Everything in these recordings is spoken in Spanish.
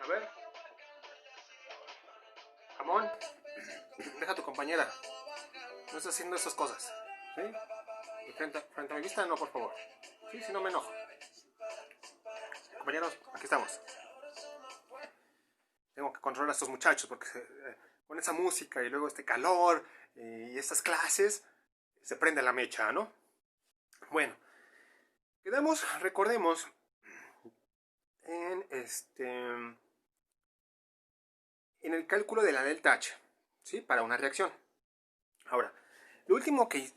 A ver, Ramón, deja a tu compañera. No estás haciendo esas cosas. ¿Sí? Y frente a mi vista, no, por favor. Sí, si no me enojo. Compañeros, aquí estamos. Tengo que controlar a estos muchachos porque con esa música y luego este calor y estas clases se prende la mecha, ¿no? Bueno, recordemos en en el cálculo de la delta H, ¿sí? Para una reacción. Ahora, lo último que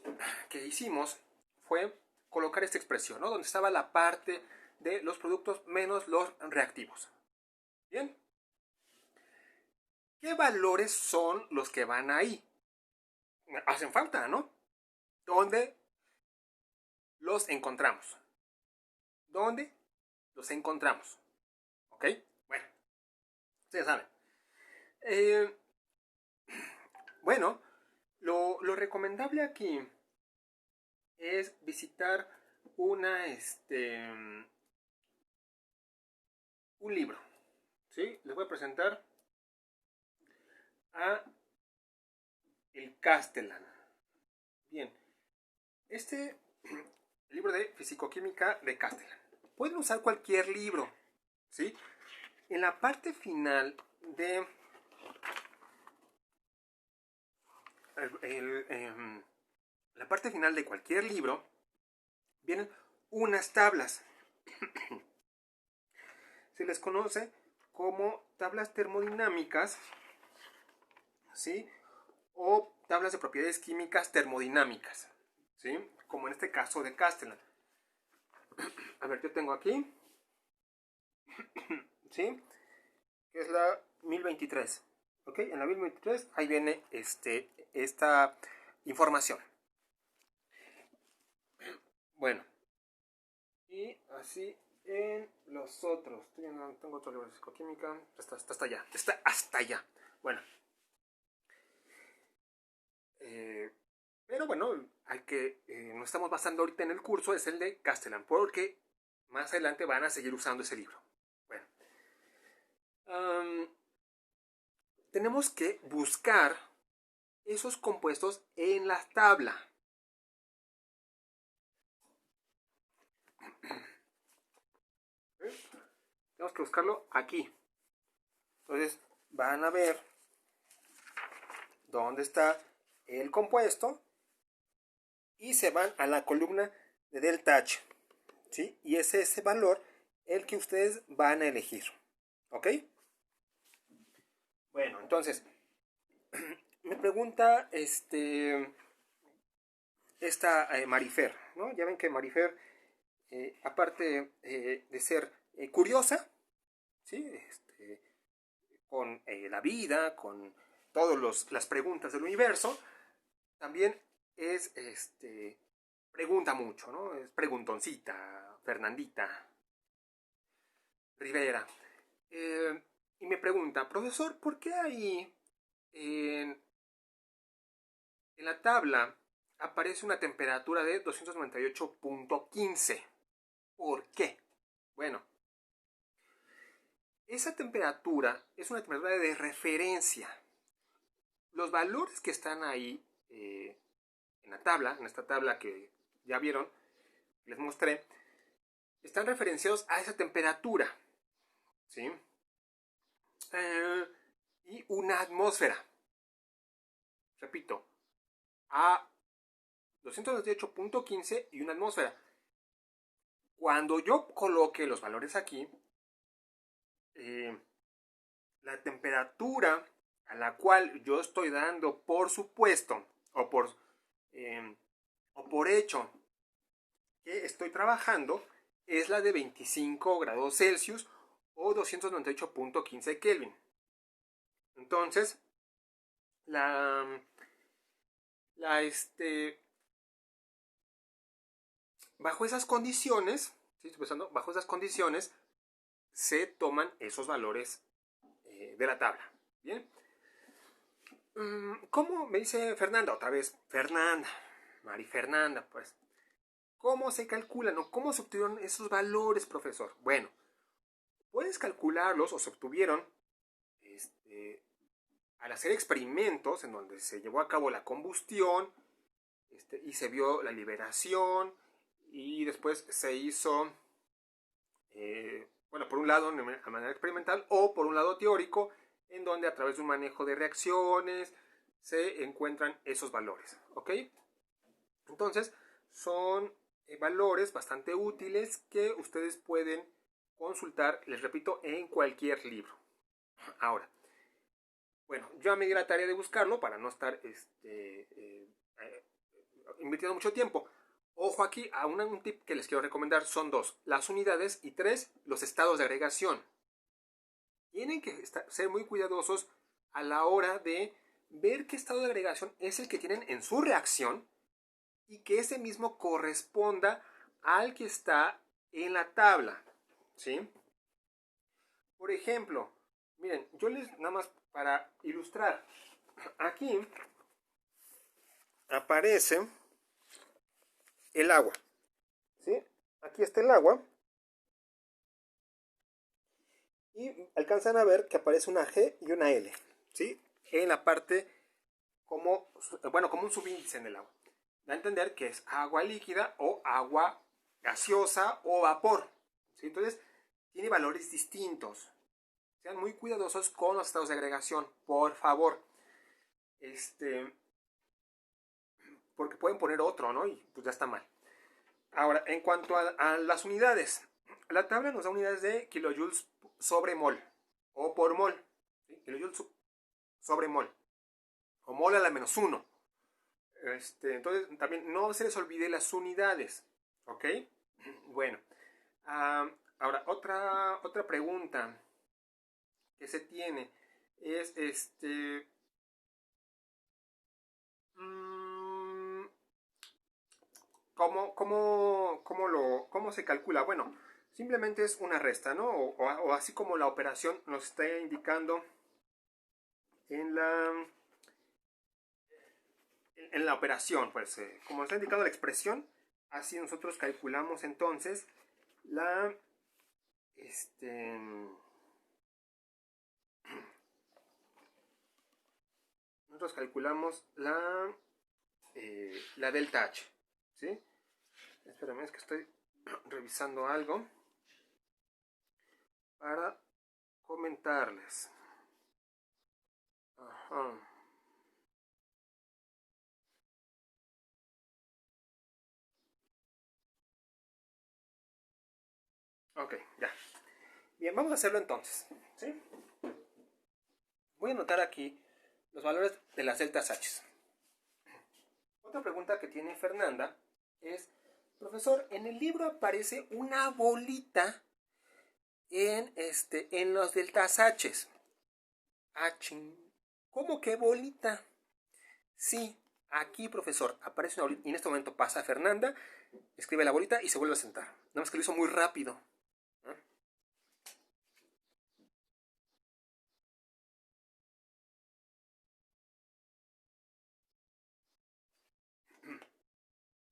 hicimos fue colocar esta expresión, ¿no? Donde estaba la parte de los productos menos los reactivos. ¿Bien? ¿Qué valores son los que van ahí? Hacen falta, ¿no? ¿Dónde los encontramos? ¿Dónde los encontramos? ¿Ok? Bueno, ustedes saben. Bueno, lo recomendable aquí es visitar un libro. ¿Sí? Les voy a presentar a el Castellan. Bien, este libro de Fisicoquímica de Castellan. Pueden usar cualquier libro, ¿sí? En la parte final de la parte final de cualquier libro vienen unas tablas. Se les conoce como tablas termodinámicas, ¿sí? O tablas de propiedades químicas termodinámicas, ¿sí? Como en este caso de Castellan. A ver, yo tengo aquí, ¿sí? Que es la 1023. ¿Ok? En la 1023 ahí viene esta información. Bueno, y así en los otros. Tengo otro libro de psicoquímica. Está hasta allá. Está hasta allá. Bueno. Pero bueno, nos estamos basando ahorita en el curso es el de Castellan, porque más adelante van a seguir usando ese libro. Bueno. Tenemos que buscar esos compuestos en la tabla. Tenemos que buscarlo aquí. Entonces van a ver dónde está el compuesto y se van a la columna de delta H, ¿sí? Y es ese valor el que ustedes van a elegir, ¿ok? Bueno, entonces me pregunta esta Marifer, ¿no? Ya ven que Marifer, aparte de ser curiosa, ¿sí? Con la vida, con todas las preguntas del universo, también es, pregunta mucho, ¿no? Es preguntoncita, Fernandita Rivera. Y me pregunta, profesor, ¿por qué ahí en la tabla aparece una temperatura de 298.15? ¿Por qué? Bueno, esa temperatura es una temperatura de referencia. Los valores que están ahí en la tabla, en esta tabla que ya vieron, les mostré, están referenciados a esa temperatura, ¿sí? Y una atmósfera, repito, a 298.15 y una atmósfera. Cuando yo coloque los valores aquí, la temperatura a la cual yo estoy dando por supuesto o por hecho que estoy trabajando es la de 25 grados Celsius o 298.15 Kelvin. Entonces, la bajo esas condiciones, ¿sí? Estoy pensando, bajo esas condiciones se toman esos valores de la tabla. Bien. ¿Cómo? Me dice Fernanda, otra vez, Fernanda, Mari Fernanda, pues. ¿Cómo se calculan o cómo se obtuvieron esos valores, profesor? Bueno, puedes calcularlos o se obtuvieron al hacer experimentos en donde se llevó a cabo la combustión y se vio la liberación y después se hizo, bueno, por un lado de manera experimental o por un lado teórico, en donde a través de un manejo de reacciones se encuentran esos valores, ¿ok? Entonces, son valores bastante útiles que ustedes pueden consultar, les repito, en cualquier libro. Ahora, bueno, yo me di la tarea de buscarlo para no estar invirtiendo mucho tiempo. Ojo aquí, a un tip que les quiero recomendar son dos, las unidades, y tres, los estados de agregación. Tienen que ser muy cuidadosos a la hora de ver qué estado de agregación es el que tienen en su reacción y que ese mismo corresponda al que está en la tabla, ¿sí? Por ejemplo, miren, yo les, nada más para ilustrar, aquí aparece el agua, ¿sí? Aquí está el agua y alcanzan a ver que aparece una G y una L, ¿sí? En la parte como, bueno, como un subíndice en el agua. Da a entender que es agua líquida o agua gaseosa o vapor, ¿sí? Entonces, tiene valores distintos. Sean muy cuidadosos con los estados de agregación, por favor. Porque pueden poner otro, ¿no? Y pues ya está mal. Ahora, en cuanto a las unidades, la tabla nos da unidades de kilojoules sobre mol o por mol. ¿Sí? Kilojoules sobre mol o mol a la menos 1. Entonces, también no se les olvide las unidades. ¿Ok? Bueno. Ahora, otra pregunta que se tiene es ¿cómo se calcula? Bueno, simplemente es una resta, ¿no? O así como la operación nos está indicando en la operación, pues como nos está indicando la expresión, así nosotros calculamos entonces la nosotros calculamos la delta H, ¿sí? Espérame, es que estoy revisando algo para comentarles. Ajá. Ok, ya. Bien, vamos a hacerlo entonces, ¿sí? Voy a anotar aquí los valores de las deltas H. Otra pregunta que tiene Fernanda es, profesor, en el libro aparece una bolita en los deltas H. ¿Cómo que bolita? Sí, aquí, profesor, aparece una bolita. Y en este momento pasa Fernanda, escribe la bolita y se vuelve a sentar. Nada más que lo hizo muy rápido. ¿Eh?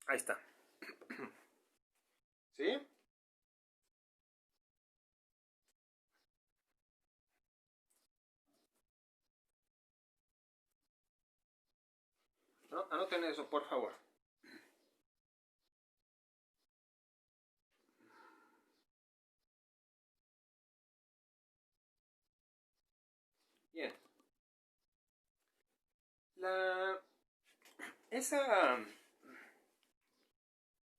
Ahí está. ¿Sí? ¿No? Anoten eso, por favor. Bien. La, esa,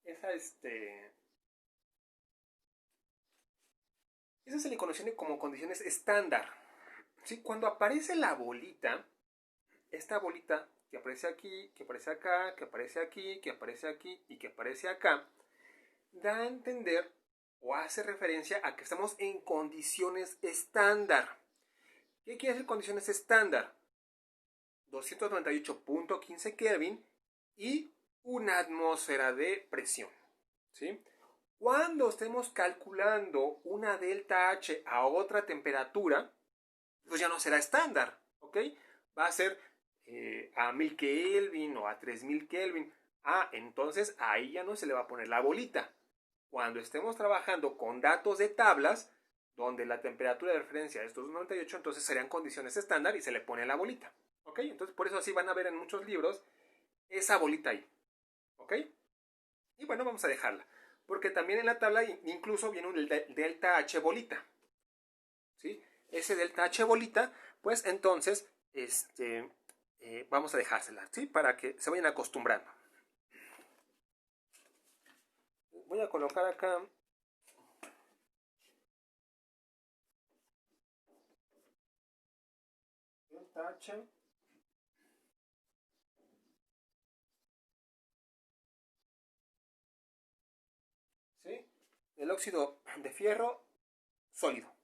esa, eso se le conoce como condiciones estándar. ¿Sí? Cuando aparece la bolita, esta bolita que aparece aquí, que aparece acá, que aparece aquí, que aparece aquí y que aparece acá, da a entender o hace referencia a que estamos en condiciones estándar. ¿Qué quiere decir condiciones estándar? 298.15 Kelvin y una atmósfera de presión. ¿Sí? Cuando estemos calculando una delta H a otra temperatura, pues ya no será estándar, ¿ok? Va a ser a 1000 Kelvin o a 3000 Kelvin. Entonces ahí ya no se le va a poner la bolita. Cuando estemos trabajando con datos de tablas, donde la temperatura de referencia es 298, entonces serían condiciones estándar y se le pone la bolita. ¿Ok? Entonces por eso así van a ver en muchos libros esa bolita ahí. ¿Ok? Y bueno, vamos a dejarla. Porque también en la tabla incluso viene un delta H bolita. ¿Sí? Ese delta H bolita, pues entonces vamos a dejársela, ¿sí? Para que se vayan acostumbrando. Voy a colocar acá delta H. ¿Sí? El óxido de fierro sólido.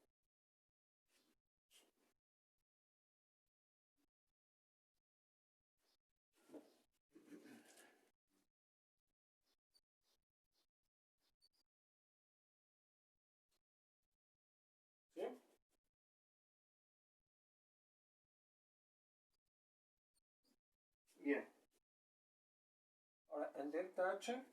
¿Sí? Bien. Ahora el delta H.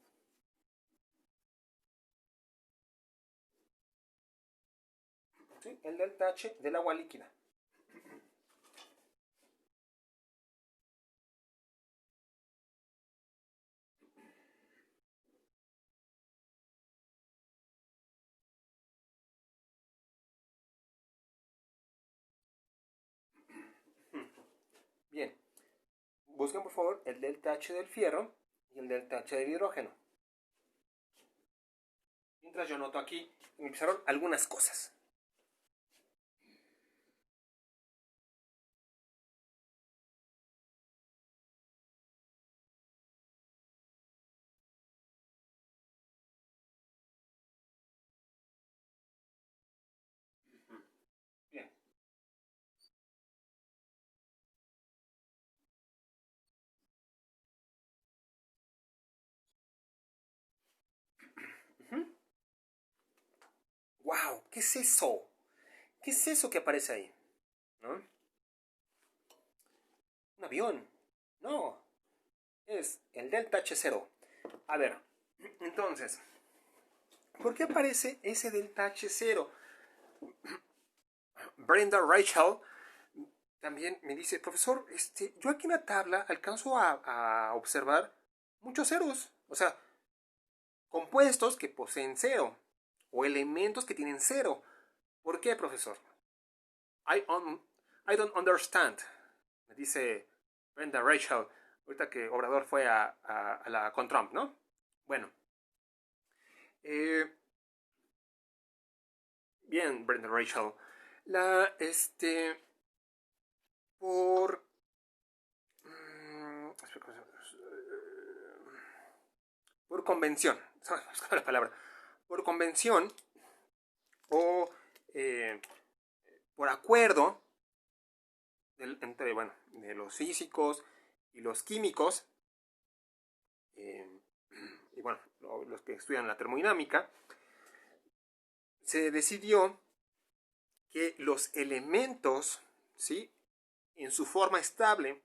¿Sí? El delta H del agua líquida. Bien. Busquen por favor el delta H del fierro y el delta H del hidrógeno. Mientras yo noto aquí en mi pizarrón algunas cosas. Bien. ¡Wow! ¿Qué es eso? ¿Qué es eso que aparece ahí? ¿No? Un avión. No. Es el delta H0. A ver, entonces, ¿por qué aparece ese delta H0? Brenda Rachel también me dice, profesor, yo aquí en la tabla alcanzo a observar muchos ceros. O sea, compuestos que poseen cero o elementos que tienen cero. ¿Por qué, profesor? I, I don't understand, me dice Brenda Rachel, ahorita que Obrador fue con Trump, ¿no? Bueno, bien, Brenda Rachel, la, por, por convención, la palabra, por convención o por acuerdo entre, bueno, de los físicos y los químicos, y bueno, los que estudian la termodinámica, se decidió que los elementos, ¿sí?, en su forma estable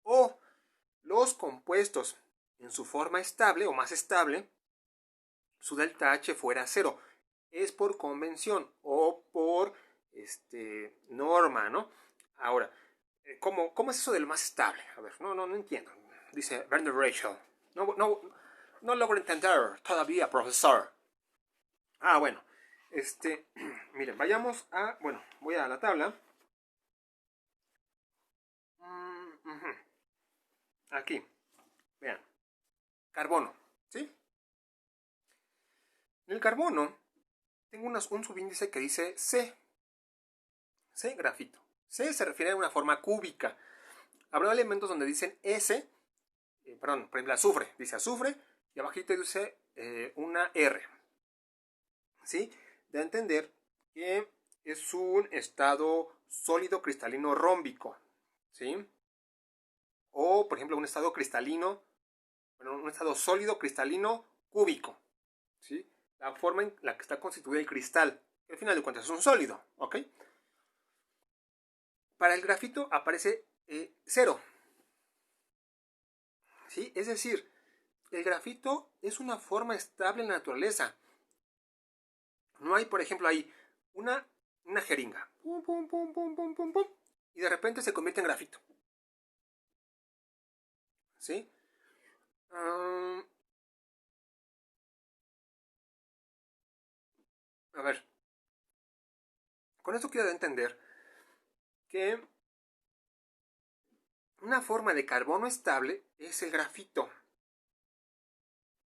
o los compuestos en su forma estable o más estable, su delta H fuera cero. Es por convención o por norma, ¿no? Ahora, ¿cómo es eso del más estable? A ver, no entiendo. Dice Brenda Rachel. No logro entender todavía, profesor. Ah, bueno. Miren, vayamos a... Bueno, voy a la tabla. Aquí. Vean. Carbono. ¿Sí? En el carbono tengo un subíndice que dice C. C, grafito. C se refiere a una forma cúbica. Habrá elementos donde dicen S, perdón, por ejemplo, azufre. Dice azufre y abajito dice una R. ¿Sí? De entender que es un estado sólido cristalino rómbico. ¿Sí? O, por ejemplo, un estado cristalino, bueno, un estado sólido cristalino cúbico. ¿Sí? La forma en la que está constituido el cristal. Que al final de cuentas es un sólido. ¿Ok? Para el grafito aparece 0. ¿Sí? Es decir, el grafito es una forma estable en la naturaleza. No hay, por ejemplo, ahí una jeringa. Pum, pum, pum, pum, pum, pum, pum. Y de repente se convierte en grafito. ¿Sí? A ver. Con esto quiero entender que una forma de carbono estable es el grafito.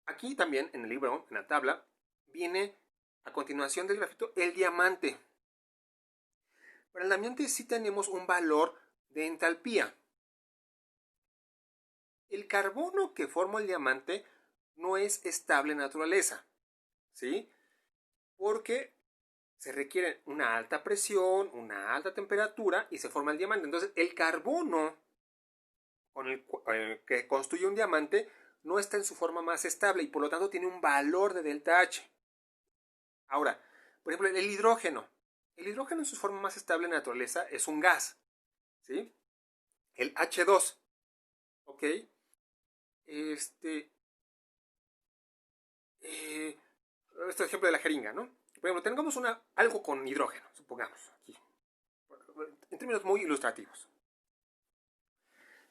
Aquí también en el libro, en la tabla, viene a continuación del grafito el diamante. Para el diamante sí tenemos un valor de entalpía. El carbono que forma el diamante no es estable en naturaleza, ¿sí? Porque se requiere una alta presión, una alta temperatura y se forma el diamante. Entonces, el carbono con el que construye un diamante no está en su forma más estable y por lo tanto tiene un valor de delta H. Ahora, por ejemplo, el hidrógeno. El hidrógeno en su forma más estable en la naturaleza es un gas, ¿sí? El H2, ¿ok? Este, este ejemplo de la jeringa, ¿no? Por ejemplo, tengamos algo con hidrógeno, supongamos, aquí, en términos muy ilustrativos.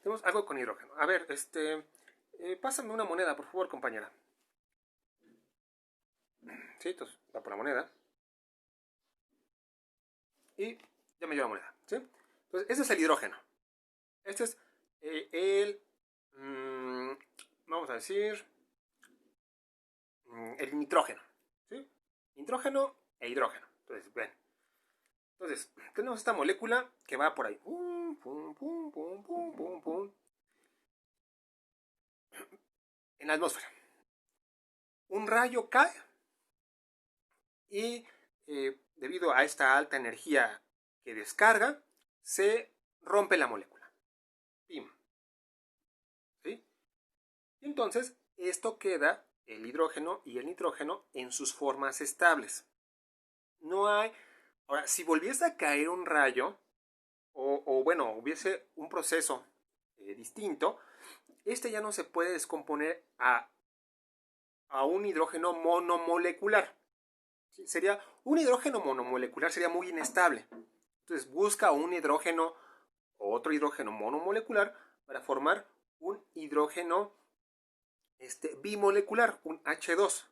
Tenemos algo con hidrógeno. A ver, pásame una moneda, por favor, compañera. Sí, entonces va por la moneda. Y ya me dio la moneda, ¿sí? Entonces, este es el hidrógeno. Este es vamos a decir, el nitrógeno, ¿sí? Nitrógeno e hidrógeno. Entonces, ven. Entonces, tenemos esta molécula que va por ahí. Pum, pum, pum, pum, pum, pum, pum. En la atmósfera. Un rayo cae y debido a esta alta energía que descarga, se rompe la molécula. ¡Pim! ¿Sí? Y entonces, esto queda el hidrógeno y el nitrógeno en sus formas estables. No hay... Ahora, si volviese a caer un rayo, o bueno, hubiese un proceso distinto, este ya no se puede descomponer a un hidrógeno monomolecular. ¿Sí? Sería un hidrógeno monomolecular, sería muy inestable. Entonces busca un hidrógeno o otro hidrógeno monomolecular para formar un hidrógeno bimolecular, un H2.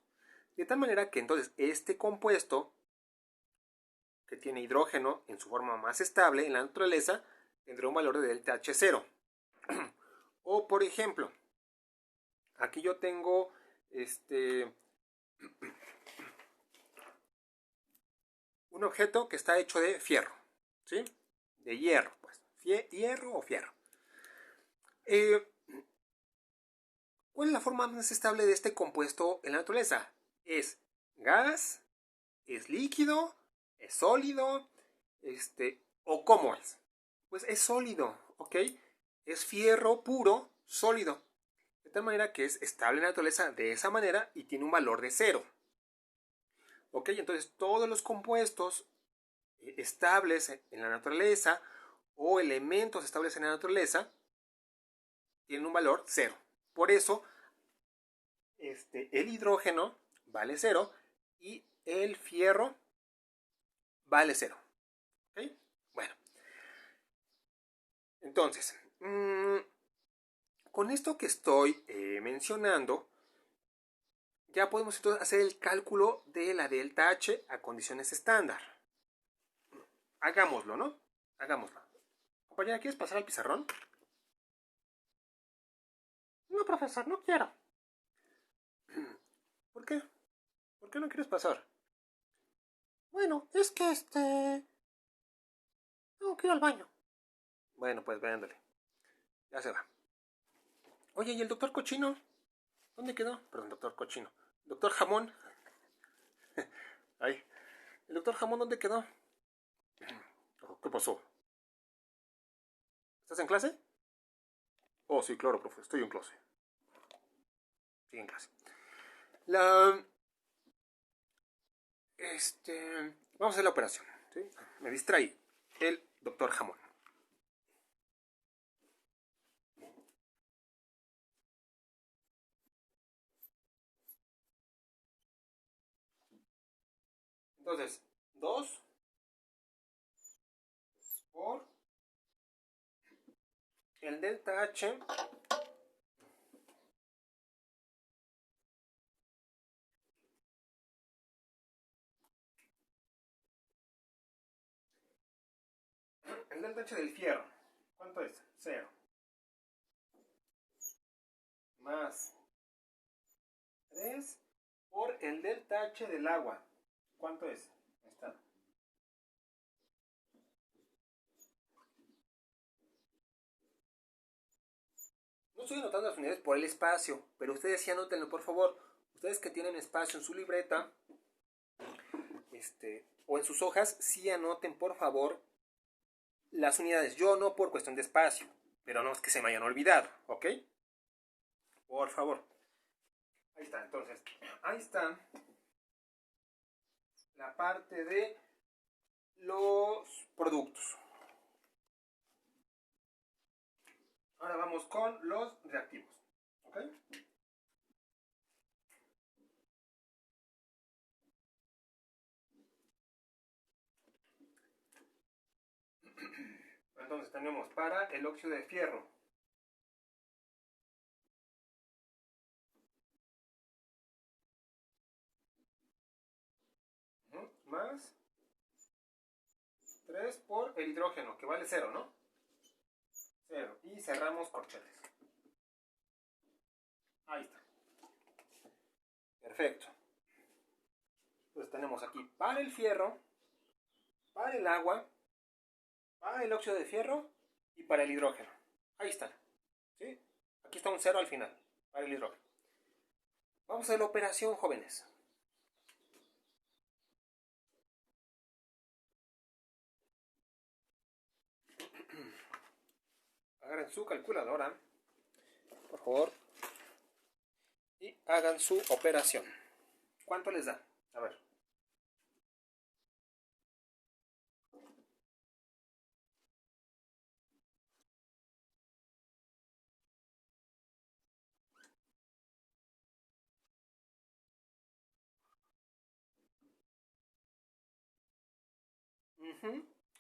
De tal manera que entonces este compuesto que tiene hidrógeno en su forma más estable en la naturaleza tendrá un valor de delta H0. O por ejemplo, aquí yo tengo un objeto que está hecho de fierro, ¿sí? De hierro, pues. Hierro o fierro. ¿Cuál es la forma más estable de este compuesto en la naturaleza? ¿Es gas? ¿Es líquido? ¿Es sólido? ¿O cómo es? Pues es sólido, ¿ok? Es fierro puro, sólido. De tal manera que es estable en la naturaleza de esa manera y tiene un valor de 0. ¿Ok? Entonces todos los compuestos estables en la naturaleza o elementos estables en la naturaleza tienen un valor 0. Por eso el hidrógeno vale 0 y el fierro vale 0. ¿Ok? Bueno, entonces, con esto que estoy mencionando, ya podemos entonces hacer el cálculo de la delta H a condiciones estándar. Hagámoslo, ¿no? Hagámoslo. Compañera, ¿quieres pasar al pizarrón? No, profesor, no quiero. ¿Por qué? ¿Por qué no quieres pasar? Bueno, es que tengo que ir al baño. Bueno, pues véndale. Ya se va. Oye, ¿y el doctor Cochino? ¿Dónde quedó? Perdón, doctor Cochino. Doctor Jamón. Ay. ¿El doctor Jamón dónde quedó? ¿Qué pasó? ¿Estás en clase? Oh, sí, claro, profe. Estoy en clase. Sí, en clase. Vamos a hacer la operación. ¿Sí? Me distraí. El doctor Jamón. Entonces, 2 por el delta H el delta H del fierro. ¿Cuánto es? 0. Más 3 por el delta H del agua. ¿Cuánto es? Ahí está. No estoy anotando las unidades por el espacio, pero ustedes sí anótenlo, por favor. Ustedes que tienen espacio en su libreta o en sus hojas, sí anoten, por favor, las unidades. Yo no por cuestión de espacio, pero no es que se me hayan olvidado, ¿ok? Por favor. Ahí está, entonces, ahí está la parte de los productos. Ahora vamos con los reactivos, ¿ok? Entonces tenemos para el óxido de fierro más 3 por el hidrógeno, que vale 0, ¿no? 0. Y cerramos corchetes. Ahí está. Perfecto. Entonces tenemos aquí para el fierro, para el agua, para el óxido de fierro y para el hidrógeno. Ahí están. ¿Sí? Aquí está un 0 al final, para el hidrógeno. Vamos a hacer la operación, jóvenes. Agarren su calculadora, por favor, y hagan su operación. ¿Cuánto les da? A ver.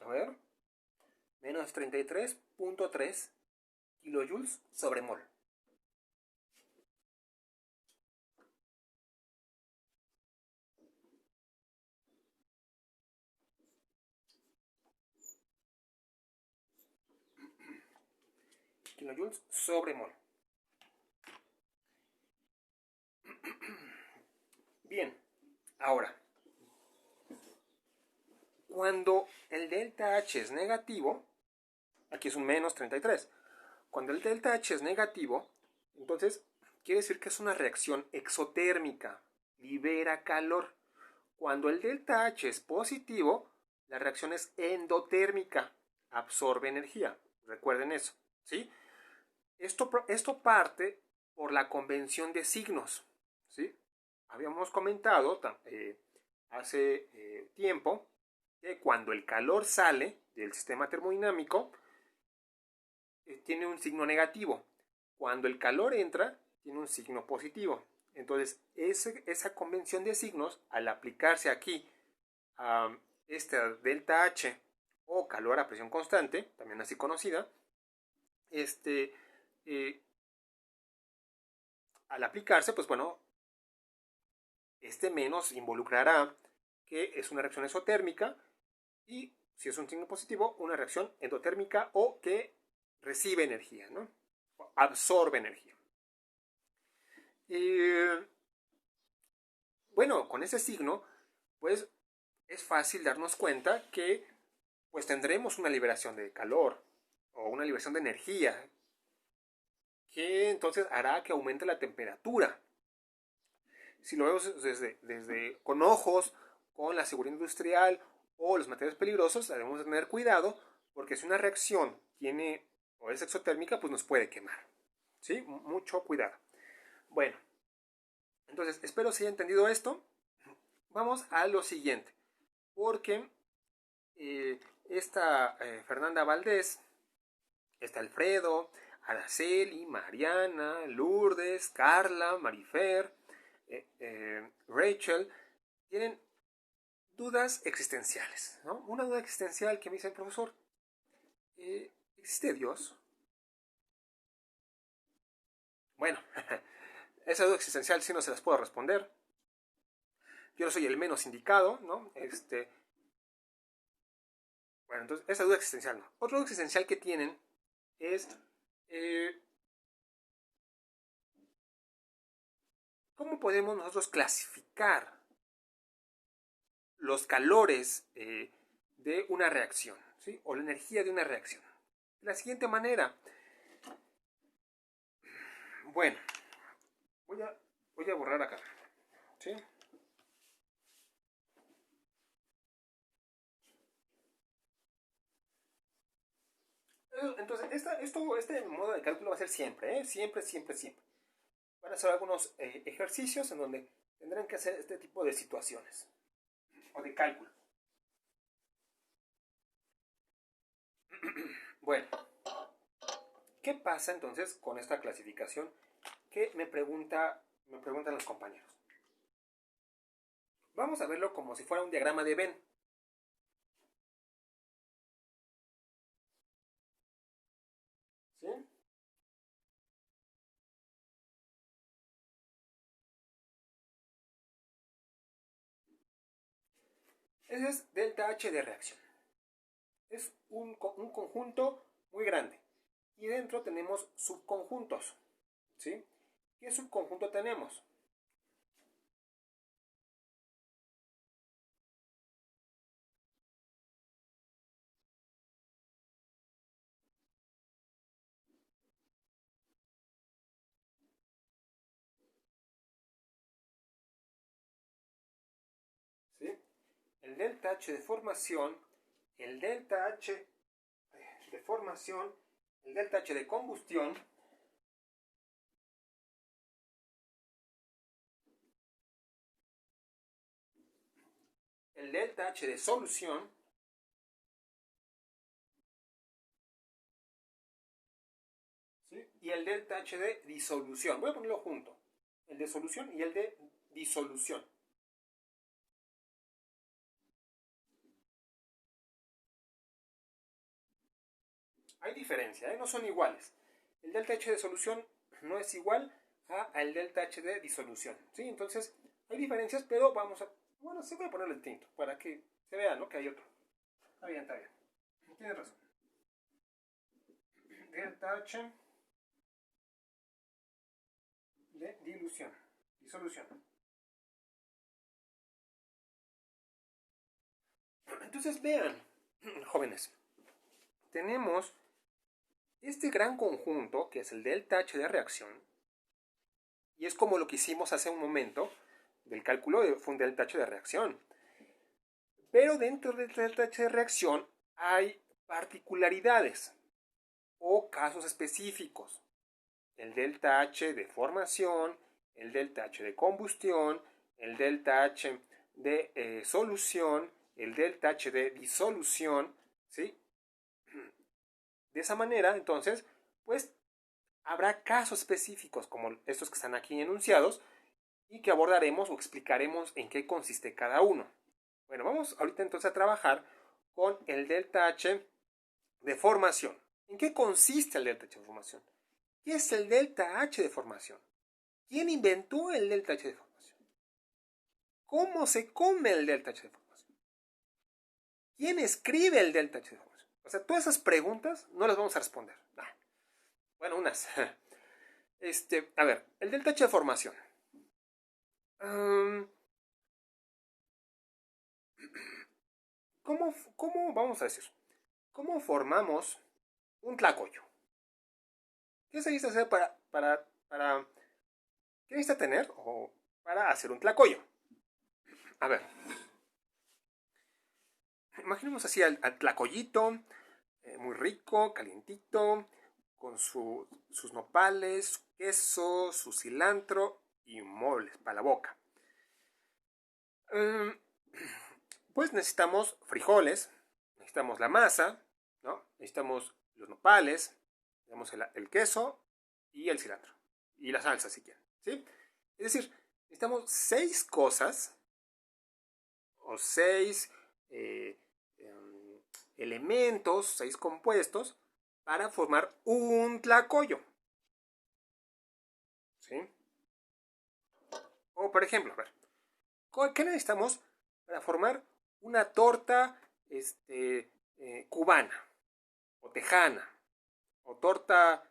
A ver. Menos 33.3 kilojoules sobre mol. Kilojoules sobre mol. Bien, ahora, cuando el delta H es negativo, aquí es un menos 33. Cuando el delta H es negativo, entonces quiere decir que es una reacción exotérmica, libera calor. Cuando el delta H es positivo, la reacción es endotérmica, absorbe energía. Recuerden eso, ¿sí? Esto parte por la convención de signos, ¿sí? Habíamos comentado hace tiempo que cuando el calor sale del sistema termodinámico, tiene un signo negativo. Cuando el calor entra, tiene un signo positivo. Entonces, esa convención de signos, al aplicarse aquí a esta delta H o calor a presión constante, también así conocida, al aplicarse, pues bueno, este menos involucrará que es una reacción exotérmica y, si es un signo positivo, una reacción endotérmica o que recibe energía, ¿no? Absorbe energía. Bueno, con ese signo, pues es fácil darnos cuenta que pues tendremos una liberación de calor o una liberación de energía que entonces hará que aumente la temperatura. Si lo vemos con ojos, con la seguridad industrial o los materiales peligrosos, debemos tener cuidado porque si una reacción tiene o es exotérmica, pues nos puede quemar. ¿Sí? Mucho cuidado. Bueno, entonces espero se haya entendido esto. Vamos a lo siguiente, porque esta Fernanda Valdés, está Alfredo, Araceli, Mariana, Lourdes, Carla, Marifer, Rachel, tienen dudas existenciales, ¿no? Una duda existencial que me dice el profesor, ¿existe Dios? Bueno, esa duda existencial sí no se las puedo responder. Yo no soy el menos indicado, ¿no? Bueno, entonces esa duda existencial no. Otra duda existencial que tienen es eh, ¿cómo podemos nosotros clasificar los calores de una reacción, ¿sí? O la energía de una reacción? De la siguiente manera. Bueno, voy a borrar acá, ¿sí? Entonces, este modo de cálculo va a ser siempre, ¿eh? Siempre, siempre, siempre. Van a ser algunos ejercicios en donde tendrán que hacer este tipo de situaciones o de cálculo. Bueno, ¿qué pasa entonces con esta clasificación que me preguntan los compañeros? Vamos a verlo como si fuera un diagrama de Venn. ¿Sí? Ese es delta H de reacción. Es un conjunto muy grande. Y dentro tenemos subconjuntos. ¿Sí? ¿Qué subconjunto tenemos? ¿Sí? El delta H de formación, el delta H de formación, el delta H de combustión, el delta H de solución, ¿sí? Y el delta H de disolución. Voy a ponerlo junto. El de solución y el de disolución. Hay diferencia, ¿eh? No son iguales. El delta H de solución no es igual al delta H de disolución. ¿Sí? Entonces, hay diferencias, pero vamos a... Bueno, sí voy a ponerle el tinto para que se vea, ¿no? Que hay otro. Está bien, está bien. Tienes razón. Delta H de dilución, disolución. Entonces vean, jóvenes, tenemos este gran conjunto que es el delta H de reacción y es como lo que hicimos hace un momento del cálculo fue un delta H de reacción. Pero dentro del delta H de reacción hay particularidades o casos específicos. El delta H de formación, el delta H de combustión, el delta H de solución, el delta H de disolución, ¿sí? De esa manera, entonces, pues habrá casos específicos como estos que están aquí enunciados y que abordaremos o explicaremos en qué consiste cada uno. Bueno, vamos ahorita entonces a trabajar con el delta H de formación. ¿En qué consiste el delta H de formación? ¿Qué es el delta H de formación? ¿Quién inventó el delta H de formación? ¿Cómo se come el delta H de formación? ¿Quién escribe el delta H de formación? O sea, todas esas preguntas no las vamos a responder. Nah. Bueno, unas. A ver, el delta H de formación. ¿Cómo vamos a decir? ¿Cómo formamos un tlacoyo? ¿Qué se necesita hacer qué necesita tener o para hacer un tlacoyo? A ver, imaginemos así al tlacoyito, muy rico, calientito, con sus nopales, su queso, su cilantro y moles para la boca. Pues necesitamos frijoles, necesitamos la masa, ¿no? Necesitamos los nopales, necesitamos el queso y el cilantro. Y la salsa si quieren, ¿sí? Es decir, necesitamos 6 cosas o 6 elementos, 6 compuestos, para formar un tlacoyo. ¿Sí? O por ejemplo, a ver, ¿qué necesitamos para formar una torta cubana, o tejana, o torta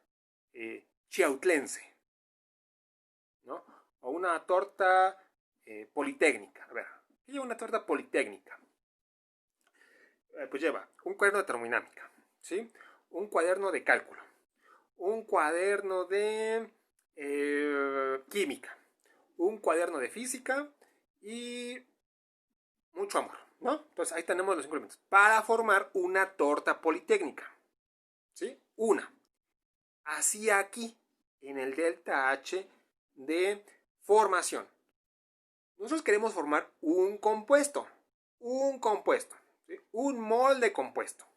chiautlense, ¿no? O una torta politécnica? A ver, ¿qué lleva una torta politécnica? Pues lleva un cuaderno de termodinámica, ¿sí? Un cuaderno de cálculo, un cuaderno de química, un cuaderno de física y mucho amor, ¿no? Entonces ahí tenemos los 5 elementos para formar una torta politécnica, ¿sí? Una. Así aquí, en el delta H de formación. Nosotros queremos formar un compuesto, ¿sí? Un molde compuesto.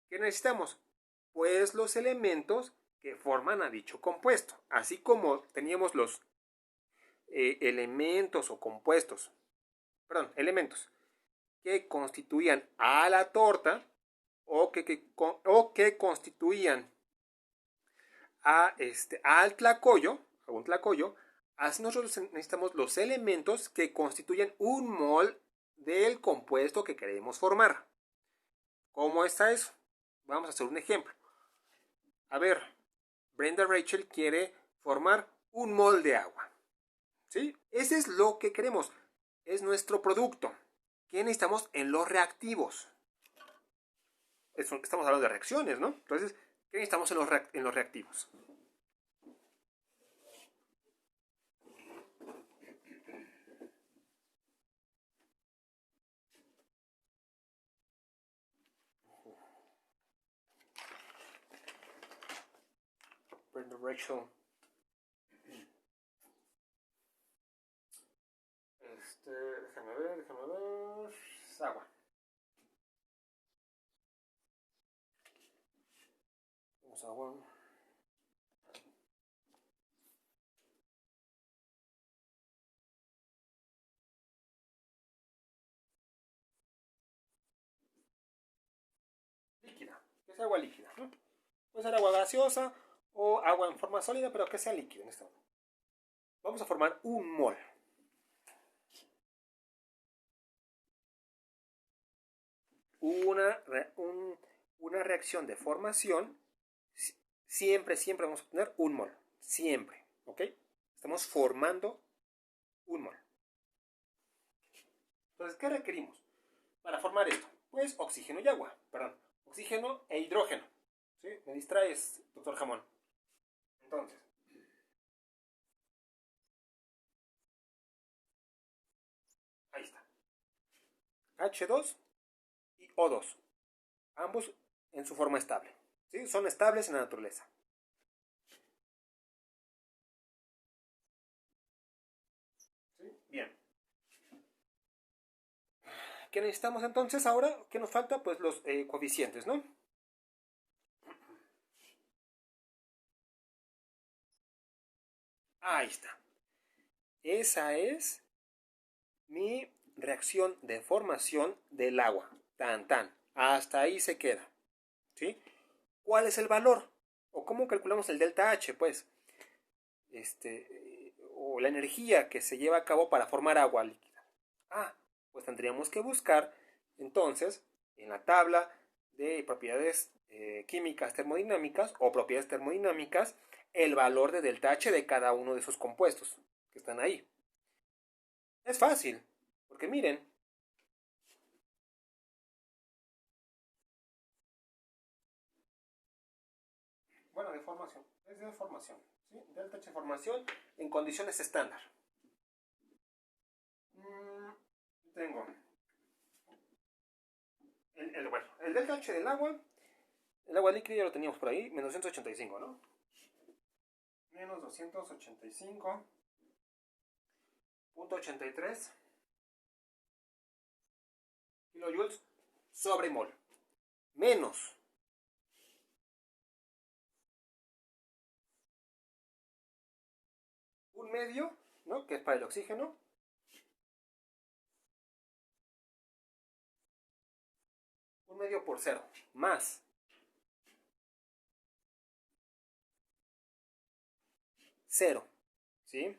¿Qué necesitamos? Pues los elementos que forman a dicho compuesto. Así como teníamos los elementos o compuestos, perdón, elementos que constituían a la torta o que constituían al tlacoyo, a un tlacoyo. Así nosotros necesitamos los elementos que constituyen un mol del compuesto que queremos formar. ¿Cómo está eso? Vamos a hacer un ejemplo. A ver, Brenda Rachel quiere formar un mol de agua. ¿Sí? Ese es lo que queremos. Es nuestro producto. ¿Qué necesitamos en los reactivos? Estamos hablando de reacciones, ¿no? Entonces, ¿qué necesitamos en los reactivos? Brenda Rachel. Déjame ver. Agua. Vamos a agua. Líquida. Que sea agua líquida, ¿no? Puede ser agua gaseosa o agua en forma sólida, pero que sea líquida en este momento. Vamos a formar un mol. Una reacción de formación, siempre vamos a obtener un mol. Siempre, ¿ok? Estamos formando un mol. Entonces, ¿qué requerimos para formar esto? Pues oxígeno y agua, perdón. Oxígeno e hidrógeno. ¿Sí? Me distraes, doctor Jamón. Entonces, ahí está. H2 y O2. Ambos en su forma estable. ¿Sí? Son estables en la naturaleza. ¿Sí? Bien. ¿Qué necesitamos entonces ahora? ¿Qué nos falta? Pues los coeficientes, ¿no? Ahí está. Esa es mi reacción de formación del agua. Tan, tan. Hasta ahí se queda. ¿Sí? ¿Cuál es el valor? ¿O cómo calculamos el delta H? Pues, o la energía que se lleva a cabo para formar agua líquida. Pues tendríamos que buscar, entonces, en la tabla de propiedades químicas termodinámicas o propiedades termodinámicas, el valor de delta H de cada uno de esos compuestos que están ahí. Es fácil, porque miren, bueno, de formación, es de formación, ¿sí? Delta H de formación en condiciones estándar. Tengo el delta H del agua, el agua líquida ya lo teníamos por ahí, menos 285, ¿no? Menos 285.83 kilojoules sobre mol. Menos un medio, ¿no? Que es para el oxígeno. 1 medio por 0, más 0, ¿sí?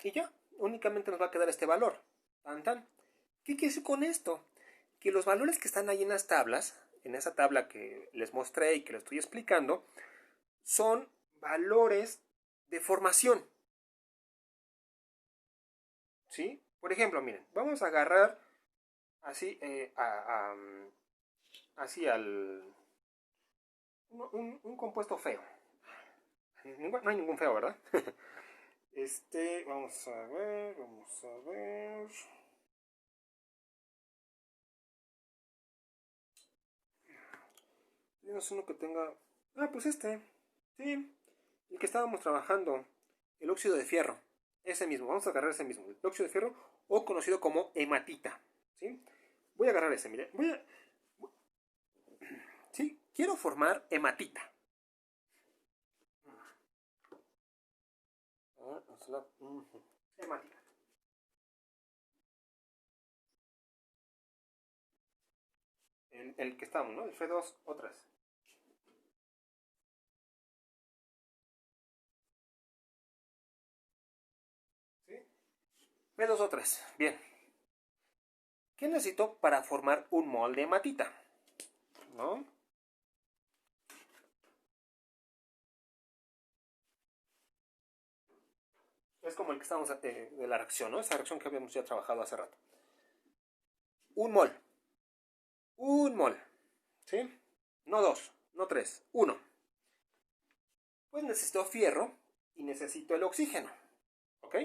Y ya, únicamente nos va a quedar este valor. Tan, tan. ¿Qué quiere decir con esto? Que los valores que están ahí en las tablas, en esa tabla que les mostré y que les estoy explicando, son valores de formación. ¿Sí? Por ejemplo, miren, vamos a agarrar así, así al... un compuesto feo. No hay ningún feo, ¿verdad? Vamos a ver, vamos a ver. No sé uno que tenga... Ah, pues este. Sí, el que estábamos trabajando. El óxido de fierro. Ese mismo, vamos a agarrar ese mismo. El óxido de fierro o conocido como hematita. ¿Sí? Voy a agarrar ese, mire. Sí, quiero formar hematita. Hematita. El que estamos, ¿no? El F2 o 3. ¿Sí? F2 o 3. Bien. ¿Qué necesito para formar un mol de hematita? ¿No? Es como el que estamos de la reacción, ¿no? Esa reacción que habíamos ya trabajado hace rato. Un mol. Un mol. ¿Sí? No 2, no 3, 1. Pues necesito fierro y necesito el oxígeno. ¿Ok?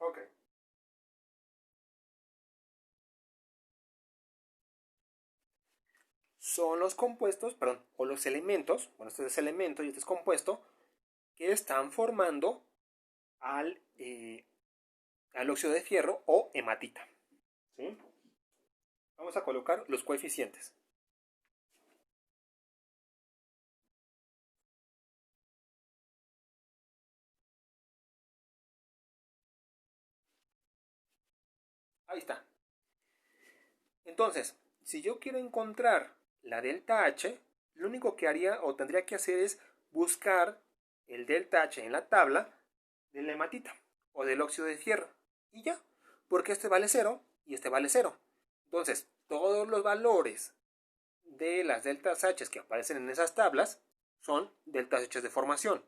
Ok. Son los compuestos, perdón, o los elementos, bueno, este es elemento y este es compuesto, que están formando al óxido de fierro o hematita. ¿Sí? Vamos a colocar los coeficientes. Ahí está. Entonces, si yo quiero encontrar la delta H, lo único que haría o tendría que hacer es buscar el delta H en la tabla de la hematita o del óxido de fierro. Y ya, porque este vale 0 y este vale 0. Entonces, todos los valores de las deltas H que aparecen en esas tablas son deltas H de formación.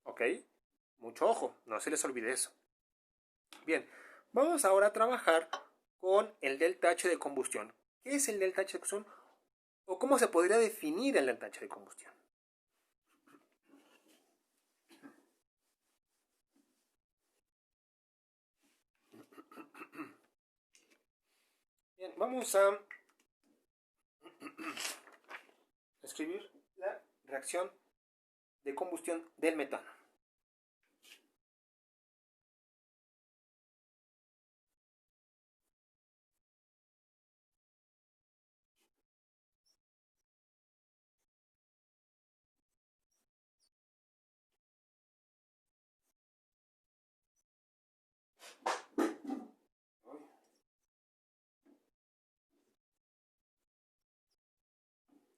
¿Ok? Mucho ojo, no se les olvide eso. Bien, vamos ahora a trabajar con el delta H de combustión. ¿Qué es el delta H de combustión? ¿O cómo se podría definir el delta H de combustión? Bien, vamos a escribir la reacción de combustión del metano.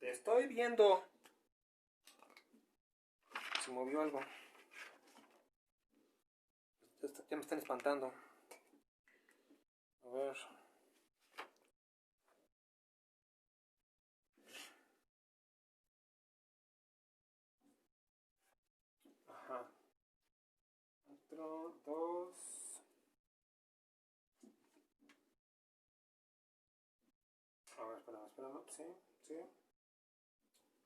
Te estoy viendo. Se movió algo. Ya me están espantando. A ver. Ajá. 4, 2. A ver, espera. Sí, sí.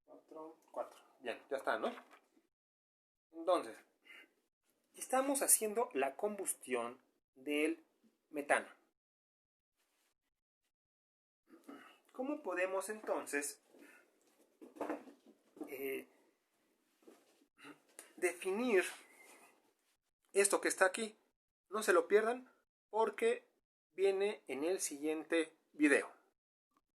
4, 4. Bien, ya está, ¿no? Entonces, estamos haciendo la combustión del metano. ¿Cómo podemos entonces definir esto que está aquí? No se lo pierdan porque viene en el siguiente video.